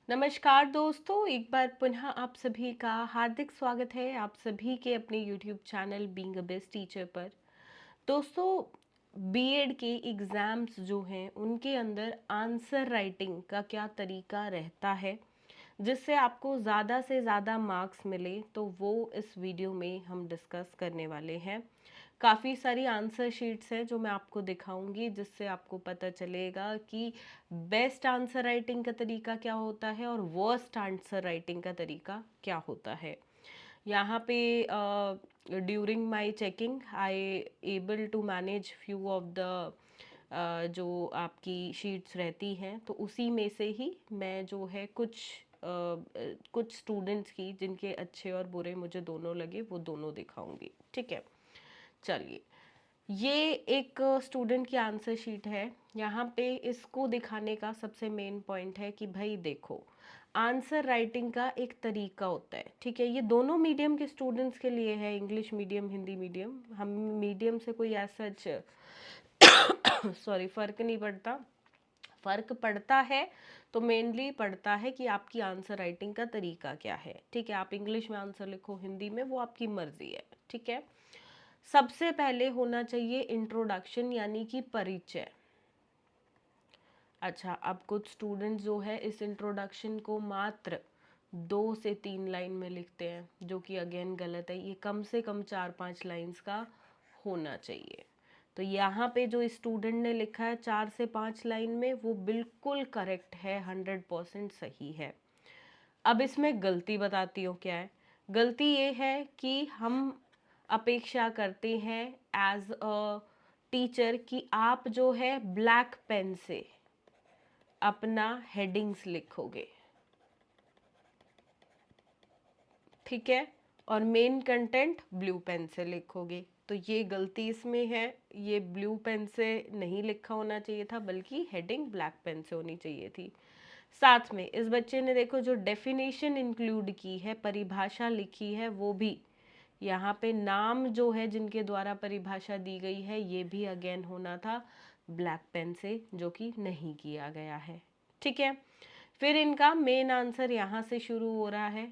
नमस्कार दोस्तों, एक बार पुनः आप सभी का हार्दिक स्वागत है आप सभी के अपने YouTube channel being a best teacher पर। दोस्तों, बीएड के एग्ज़ाम्स जो हैं उनके अंदर आंसर राइटिंग का क्या तरीका रहता है जिससे आपको ज़्यादा से ज़्यादा मार्क्स मिले, तो वो इस वीडियो में हम डिस्कस करने वाले हैं। काफ़ी सारी आंसर शीट्स हैं जो मैं आपको दिखाऊंगी, जिससे आपको पता चलेगा कि बेस्ट आंसर राइटिंग का तरीका क्या होता है और वर्स्ट आंसर राइटिंग का तरीका क्या होता है। यहाँ पे during my checking I able to manage few of the जो आपकी शीट्स रहती हैं, तो उसी में से ही मैं जो है कुछ स्टूडेंट्स की जिनके अच्छे और बुरे मुझे दोनों लगे वो दोनों दिखाऊंगी। ठीक है, चलिए। ये एक स्टूडेंट की आंसर शीट है। यहाँ पे इसको दिखाने का सबसे मेन पॉइंट है कि भाई देखो, आंसर राइटिंग का एक तरीका होता है। ठीक है, ये दोनों मीडियम के स्टूडेंट्स के लिए है, इंग्लिश मीडियम हिंदी मीडियम। हम मीडियम से कोई ऐसा सॉरी फ़र्क नहीं पड़ता। फ़र्क पड़ता है तो मेनली पड़ता है कि आपकी आंसर राइटिंग का तरीका क्या है। ठीक है, आप इंग्लिश में आंसर लिखो, हिंदी में, वो आपकी मर्जी है। ठीक है, सबसे पहले होना चाहिए इंट्रोडक्शन यानी कि परिचय। अच्छा, अब कुछ स्टूडेंट जो है इस इंट्रोडक्शन को मात्र 2 से 3 लाइन में लिखते हैं, जो कि अगेन गलत है। ये कम से कम 4-5 लाइंस का होना चाहिए। तो यहाँ पे जो स्टूडेंट ने लिखा है 4 से 5 लाइन में, वो बिल्कुल करेक्ट है, 100% सही है। अब इसमें गलती बताती हूँ क्या है। गलती ये है कि हम अपेक्षा करते हैं एज अ टीचर कि आप जो है ब्लैक पेन से अपना हेडिंग्स लिखोगे। ठीक है, और मेन कंटेंट ब्लू पेन से लिखोगे। तो ये गलती इसमें है, ये ब्लू पेन से नहीं लिखा होना चाहिए था, बल्कि हेडिंग ब्लैक पेन से होनी चाहिए थी। साथ में इस बच्चे ने देखो जो डेफिनेशन इंक्लूड की है, परिभाषा लिखी है, वो भी यहाँ पे नाम जो है जिनके द्वारा परिभाषा दी गई है, ये भी अगेन होना था ब्लैक पेन से, जो कि नहीं किया गया है। ठीक है, फिर इनका मेन आंसर यहाँ से शुरू हो रहा है।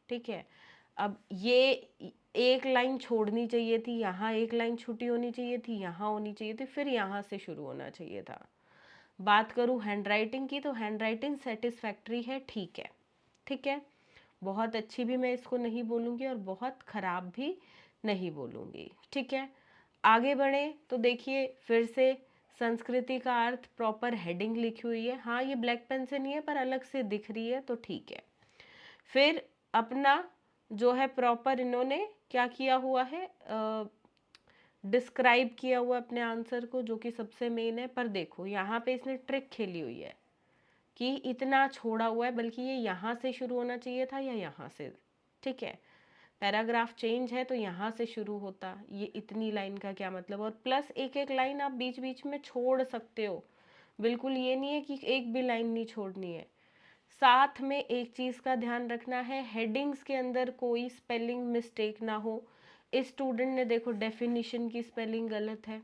ठीक है, अब ये एक लाइन छोड़नी चाहिए थी, यहाँ एक लाइन छुट्टी होनी चाहिए थी, यहाँ होनी चाहिए थी, फिर यहाँ से शुरू होना चाहिए था। बात करूँ हैंड राइटिंग की, तो हैंड राइटिंग सेटिस्फैक्ट्री है। ठीक है, ठीक है, बहुत अच्छी भी मैं इसको नहीं बोलूँगी और बहुत ख़राब भी नहीं बोलूँगी। ठीक है, आगे बढ़े तो देखिए फिर से संस्कृति का अर्थ प्रॉपर हेडिंग लिखी हुई है। हाँ, ये ब्लैक पेन से नहीं है पर अलग से दिख रही है, तो ठीक है। फिर अपना जो है प्रॉपर इन्होंने क्या किया हुआ है, डिस्क्राइब किया हुआ अपने आंसर को, जो कि सबसे मेन है। पर देखो यहाँ पे इसने ट्रिक खेली हुई है कि इतना छोड़ा हुआ है, बल्कि ये यहाँ से शुरू होना चाहिए था या यहाँ से। ठीक है, पैराग्राफ चेंज है तो यहाँ से शुरू होता। ये इतनी लाइन का क्या मतलब, और प्लस एक एक लाइन आप बीच बीच में छोड़ सकते हो। बिल्कुल ये नहीं है कि एक भी लाइन नहीं छोड़नी है। साथ में एक चीज़ का ध्यान रखना है, हेडिंग्स के अंदर कोई स्पेलिंग मिस्टेक ना हो। इस स्टूडेंट ने देखो डेफिनेशन की स्पेलिंग गलत है।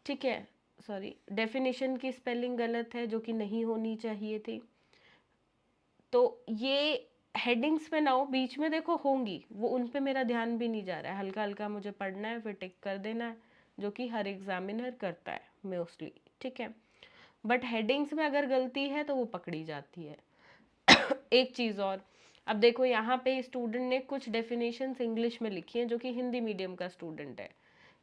ठीक है, सॉरी, डेफिनेशन की स्पेलिंग गलत है, जो कि नहीं होनी चाहिए थी। तो ये हेडिंग्स में ना हो, बीच में देखो होंगी, वो उन पे मेरा ध्यान भी नहीं जा रहा है। हल्का हल्का मुझे पढ़ना है, फिर टिक कर देना है, जो कि हर एग्जामिनर करता है मोस्टली। ठीक है, बट हेडिंग्स में अगर गलती है तो वो पकड़ी जाती है। एक चीज़ और, अब देखो यहाँ पे स्टूडेंट ने कुछ डेफिनेशंस इंग्लिश में लिखी हैं, जो कि हिंदी मीडियम का स्टूडेंट है।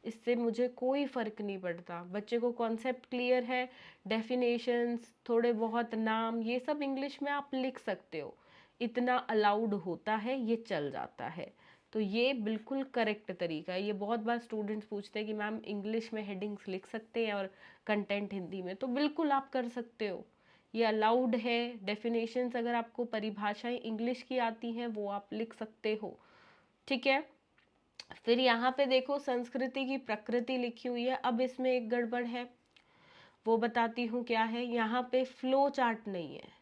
इससे मुझे कोई फ़र्क नहीं पड़ता, बच्चे को कॉन्सेप्ट क्लियर है, डेफिनेशंस, थोड़े बहुत नाम, ये सब इंग्लिश में आप लिख सकते हो, इतना अलाउड होता है, ये चल जाता है। तो ये बिल्कुल करेक्ट तरीका है। ये बहुत बार स्टूडेंट्स पूछते हैं कि मैम इंग्लिश में हेडिंग्स लिख सकते हैं और कंटेंट हिंदी में, तो बिल्कुल आप कर सकते हो, ये अलाउड है। डेफिनेशंस अगर आपको परिभाषाएं इंग्लिश की आती हैं वो आप लिख सकते हो। ठीक है, फिर यहाँ पे देखो संस्कृति की प्रकृति लिखी हुई है। अब इसमें एक गड़बड़ है, वो बताती हूँ क्या है। यहाँ पे फ्लो चार्ट नहीं है,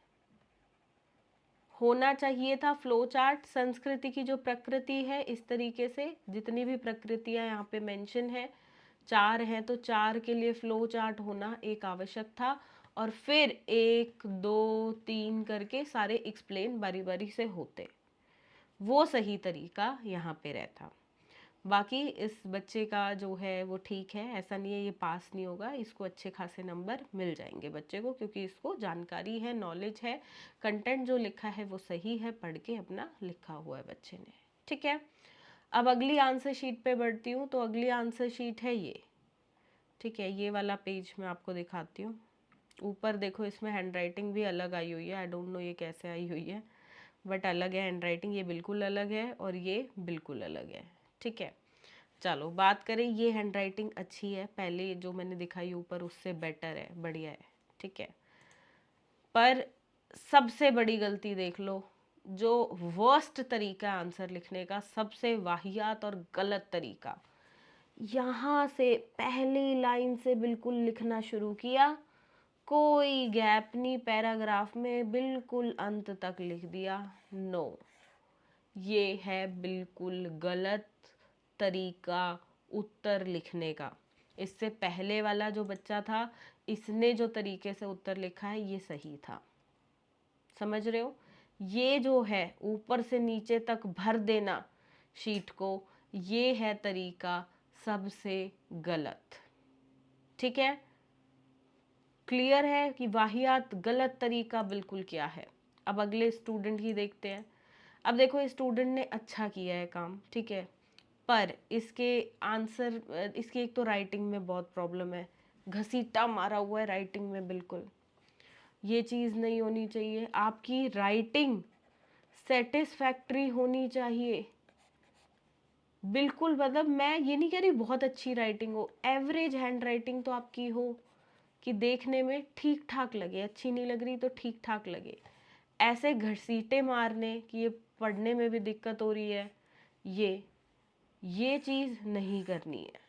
होना चाहिए था फ्लो चार्ट। संस्कृति की जो प्रकृति है, इस तरीके से जितनी भी प्रकृतियाँ यहाँ पे मेंशन है, 4 हैं, तो 4 के लिए फ्लो चार्ट होना एक आवश्यक था। और फिर 1 2 3 ऑन करके सारे एक्सप्लेन बारी बारी से होते, वो सही तरीका यहाँ पे रहता। बाकी इस बच्चे का जो है वो ठीक है, ऐसा नहीं है ये पास नहीं होगा, इसको अच्छे खासे नंबर मिल जाएंगे बच्चे को, क्योंकि इसको जानकारी है, नॉलेज है, कंटेंट जो लिखा है वो सही है, पढ़ के अपना लिखा हुआ है बच्चे ने। ठीक है, अब अगली आंसर शीट पे बढ़ती हूँ। तो अगली आंसर शीट है ये। ठीक है, ये वाला पेज मैं आपको दिखाती हूँ। ऊपर देखो, इसमें हैंड राइटिंग भी अलग आई हुई है, आई डोंट नो ये कैसे आई हुई है, बट अलग है हैंड राइटिंग, ये बिल्कुल अलग है और ये बिल्कुल अलग है। ठीक है, चलो बात करें, ये हैंड राइटिंग अच्छी है, पहले जो मैंने दिखाई ऊपर उससे बेटर है, बढ़िया है। ठीक है, पर सबसे बड़ी गलती देख लो, जो वर्स्ट तरीका आंसर लिखने का, सबसे वाहियात और गलत तरीका, यहाँ से पहली लाइन से बिल्कुल लिखना शुरू किया, कोई गैप नहीं, पैराग्राफ में बिल्कुल अंत तक लिख दिया। नो, ये है बिल्कुल गलत तरीका उत्तर लिखने का। इससे पहले वाला जो बच्चा था, इसने जो तरीके से उत्तर लिखा है ये सही था, समझ रहे हो। ये जो है ऊपर से नीचे तक भर देना शीट को, ये है तरीका सबसे गलत। ठीक है, क्लियर है कि वाहियात गलत तरीका बिल्कुल क्या है। अब अगले स्टूडेंट ही देखते हैं। अब देखो, स्टूडेंट ने अच्छा किया है काम, ठीक है, पर इसके आंसर, इसकी एक तो राइटिंग में बहुत प्रॉब्लम है, घसीटा मारा हुआ है राइटिंग में बिल्कुल। ये चीज़ नहीं होनी चाहिए, आपकी राइटिंग सेटिस्फैक्ट्री होनी चाहिए बिल्कुल। मतलब मैं ये नहीं कह रही बहुत अच्छी राइटिंग हो, एवरेज हैंड राइटिंग तो आपकी हो कि देखने में ठीक ठाक लगे, अच्छी नहीं लग रही तो ठीक ठाक लगे। ऐसे घसीटे मारने कि ये पढ़ने में भी दिक्कत हो रही है, ये चीज़ नहीं करनी है।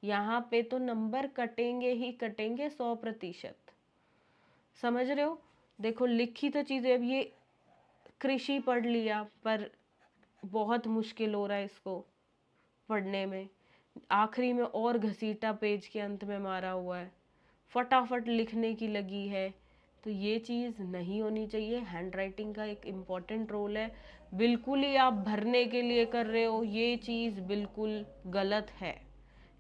यहाँ पे तो नंबर कटेंगे ही कटेंगे 100%, समझ रहे हो। देखो, लिखी तो चीज़ें, अब ये कृषि पढ़ लिया पर बहुत मुश्किल हो रहा है इसको पढ़ने में, आखिरी में और घसीटा पेज के अंत में मारा हुआ है, फटाफट लिखने की लगी है, तो ये चीज़ नहीं होनी चाहिए। हैंड राइटिंग का एक इम्पॉर्टेंट रोल है, बिल्कुल ही आप भरने के लिए कर रहे हो, ये चीज़ बिल्कुल गलत है।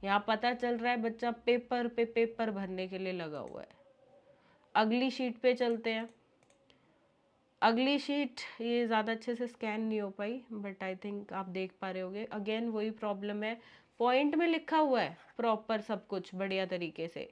यहाँ पता चल रहा है बच्चा पेपर पे पेपर भरने के लिए लगा हुआ है। अगली शीट पे चलते हैं। अगली शीट ये ज़्यादा अच्छे से स्कैन नहीं हो पाई, बट आई थिंक आप देख पा रहे होगे। अगेन वही प्रॉब्लम है, पॉइंट में लिखा हुआ है प्रॉपर सब कुछ बढ़िया तरीके से,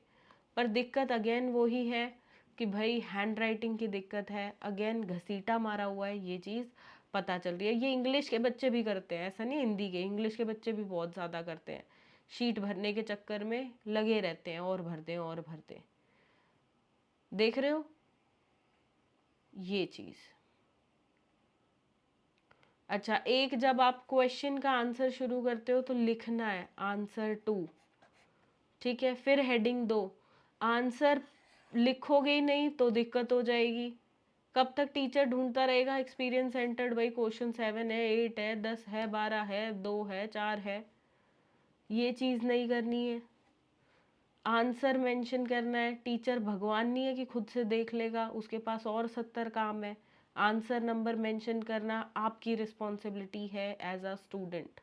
पर दिक्कत अगेन वही है कि भाई हैंड राइटिंग की दिक्कत है, अगेन घसीटा मारा हुआ है, ये चीज़ पता चल रही है। ये इंग्लिश के बच्चे भी करते हैं, ऐसा नहीं, हिंदी के, इंग्लिश के बच्चे भी बहुत ज़्यादा करते हैं, शीट भरने के चक्कर में लगे रहते हैं, और भरते हैं और भरते हैं। देख रहे हो ये चीज़। अच्छा, एक जब आप क्वेश्चन का आंसर शुरू करते हो तो लिखना है आंसर 2, ठीक है, फिर हेडिंग 2। आंसर लिखोगे ही नहीं तो दिक्कत हो जाएगी। कब तक टीचर ढूंढता रहेगा एक्सपीरियंस सेंटर्ड, भाई क्वेश्चन 7 है, 8 है, 10 है, 12 है, 2 है, 4 है, ये चीज़ नहीं करनी है। आंसर मेंशन करना है, टीचर भगवान नहीं है कि खुद से देख लेगा, उसके पास और 70 काम है। आंसर नंबर मेंशन करना आपकी रिस्पॉन्सिबिलिटी है एज अ स्टूडेंट,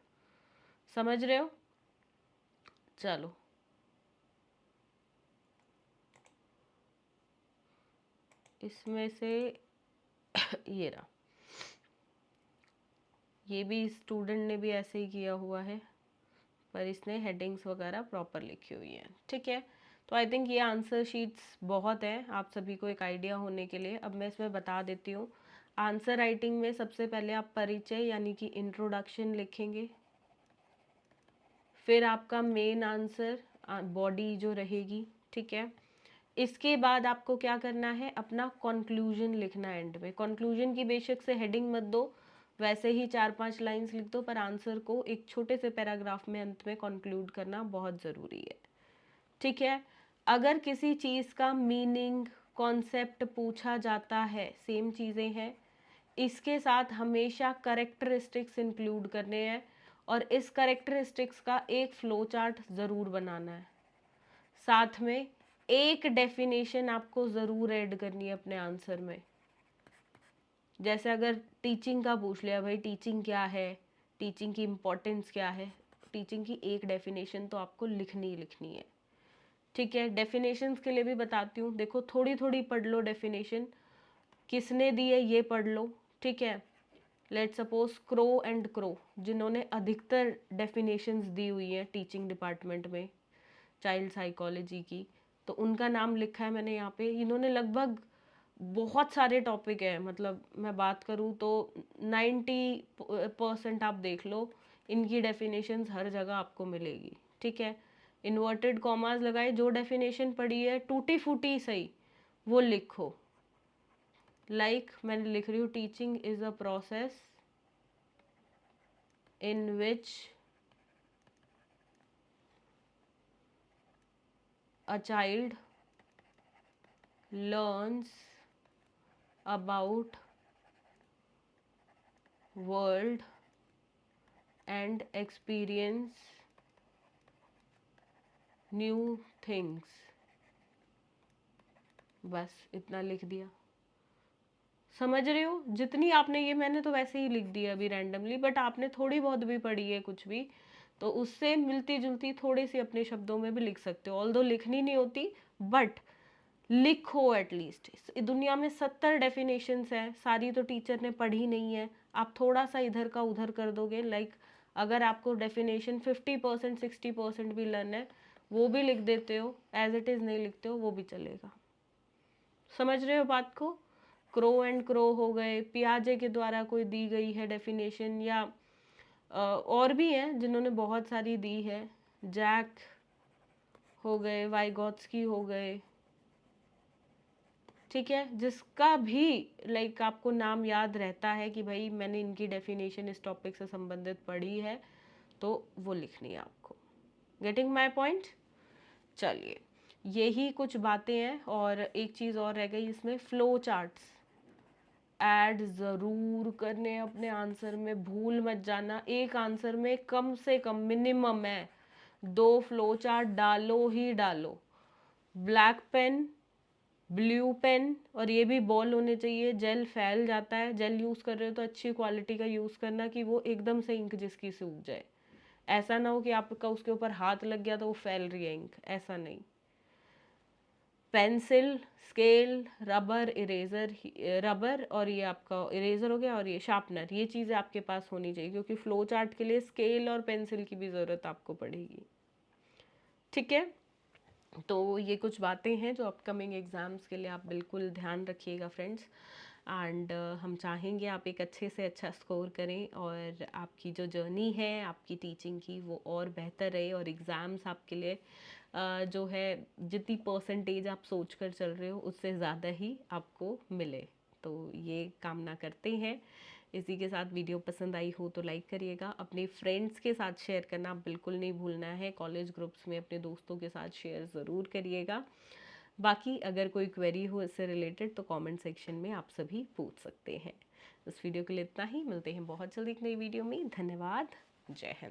समझ रहे हो। चलो, इसमें से ये रहा, ये भी स्टूडेंट ने भी ऐसे ही किया हुआ है, पर इसने हेडिंग्स वगैरह प्रॉपर लिखी हुई है। ठीक है, तो आई थिंक ये आंसर शीट्स बहुत है आप सभी को एक आइडिया होने के लिए। अब मैं इसमें बता देती हूँ। आंसर राइटिंग में सबसे पहले आप परिचय यानी कि इंट्रोडक्शन लिखेंगे, फिर आपका मेन आंसर बॉडी जो रहेगी, ठीक है। इसके बाद आपको क्या करना है, अपना कंक्लूजन लिखना है एंड में। कंक्लूजन की बेशक से हेडिंग मत दो, वैसे ही 4-5 लाइंस लिख दो, पर आंसर को एक छोटे से पैराग्राफ में अंत में कंक्लूड करना बहुत ज़रूरी है, ठीक है। अगर किसी चीज़ का मीनिंग, कॉन्सेप्ट पूछा जाता है, सेम चीज़ें हैं, इसके साथ हमेशा करेक्टरिस्टिक्स इंक्लूड करने हैं, और इस करेक्टरिस्टिक्स का एक फ्लो चार्ट ज़रूर बनाना है। साथ में एक डेफिनेशन आपको ज़रूर ऐड करनी है अपने आंसर में, जैसे अगर टीचिंग का पूछ लिया, भाई टीचिंग क्या है, टीचिंग की इम्पोर्टेंस क्या है, टीचिंग की एक डेफिनेशन तो आपको लिखनी ही लिखनी है। ठीक है, डेफिनेशंस के लिए भी बताती हूँ, देखो थोड़ी थोड़ी पढ़ लो डेफिनेशन, किसने दी है ये पढ़ लो। ठीक है, let suppose crow and crow, जिन्होंने अधिकतर डेफिनेशंस दी हुई हैं टीचिंग डिपार्टमेंट में चाइल्ड साइकोलॉजी की, तो उनका नाम लिखा है मैंने यहाँ पे। इन्होंने लगभग बहुत सारे टॉपिक है, मतलब मैं बात करूँ तो 90% आप देख लो, इनकी डेफिनेशंस हर जगह आपको मिलेगी। ठीक है, इन्वर्टेड कॉमास लगाए, जो डेफिनेशन पढ़ी है टूटी फूटी सही वो लिखो। लाइक मैंने लिख रही हूँ, teaching is a process in which a child learns about world and experience new things। बस इतना लिख दिया, समझ रहे हो? जितनी आपने, ये मैंने तो वैसे ही लिख दिया अभी रैंडमली, बट आपने थोड़ी बहुत भी पढ़ी है कुछ भी, तो उससे मिलती जुलती थोड़ी सी अपने शब्दों में भी लिख सकते हो। ऑल्दो लिखनी नहीं होती, बट लिखो एटलीस्ट। दुनिया में 70 डेफिनेशंस है, सारी तो टीचर ने पढ़ी नहीं है, आप थोड़ा सा इधर का उधर कर दोगे। लाइक अगर आपको डेफिनेशन 50% 60% भी लर्न है, वो भी लिख देते हो, एज इट इज़ नहीं लिखते हो वो भी चलेगा। समझ रहे हो बात को? क्रो एंड क्रो हो गए, पियाजे के द्वारा कोई दी गई है डेफिनेशन, या और भी हैं जिन्होंने बहुत सारी दी है, जैक हो गए, वाइगॉत्स्की हो गए। ठीक है, जिसका भी लाइक आपको नाम याद रहता है कि भाई मैंने इनकी डेफिनेशन इस टॉपिक से संबंधित पढ़ी है, तो वो लिखनी है आपको। Getting my point? चलिए, यही कुछ बातें हैं, और एक चीज़ और रह गई इसमें, फ्लो चार्ट्स ऐड ज़रूर करने अपने आंसर में, भूल मत जाना। एक आंसर में कम से कम मिनिमम है 2 फ्लो चार्ट डालो ही डालो। ब्लैक पेन, ब्लू पेन, और ये भी बॉल होने चाहिए, जेल फैल जाता है। जेल यूज़ कर रहे हो तो अच्छी क्वालिटी का यूज़ करना, कि वो एकदम से इंक जिसकी सूख जाए। ऐसा ना हो कि आपका उसके ऊपर हाथ लग गया तो वो फैल रही है इंक, ऐसा नहीं। Pencil, scale, rubber, eraser, rubber और ये आपका इरेजर हो गया, और ये शार्पनर, ये चीज़ें आपके पास होनी चाहिए, क्योंकि फ्लो चार्ट के लिए स्केल और पेंसिल की भी ज़रूरत आपको पड़ेगी। ठीक है, तो ये कुछ बातें हैं जो अपकमिंग एग्ज़ाम्स के लिए आप बिल्कुल ध्यान रखिएगा फ्रेंड्स। एंड हम चाहेंगे आप एक अच्छे से अच्छा स्कोर करें, और आपकी जो जर्नी है आपकी टीचिंग की वो और बेहतर रहे, और एग्ज़ाम्स आपके लिए जो है जितनी परसेंटेज आप सोच कर चल रहे हो उससे ज़्यादा ही आपको मिले, तो ये कामना करते हैं। इसी के साथ वीडियो पसंद आई हो तो लाइक करिएगा, अपने फ्रेंड्स के साथ शेयर करना बिल्कुल नहीं भूलना है, कॉलेज ग्रुप्स में अपने दोस्तों के साथ शेयर ज़रूर करिएगा। बाकी अगर कोई क्वेरी हो इससे रिलेटेड तो कमेंट सेक्शन में आप सभी पूछ सकते हैं। इस वीडियो के लिए इतना ही, मिलते हैं बहुत जल्दी एक नई वीडियो में। धन्यवाद, जय हिंद।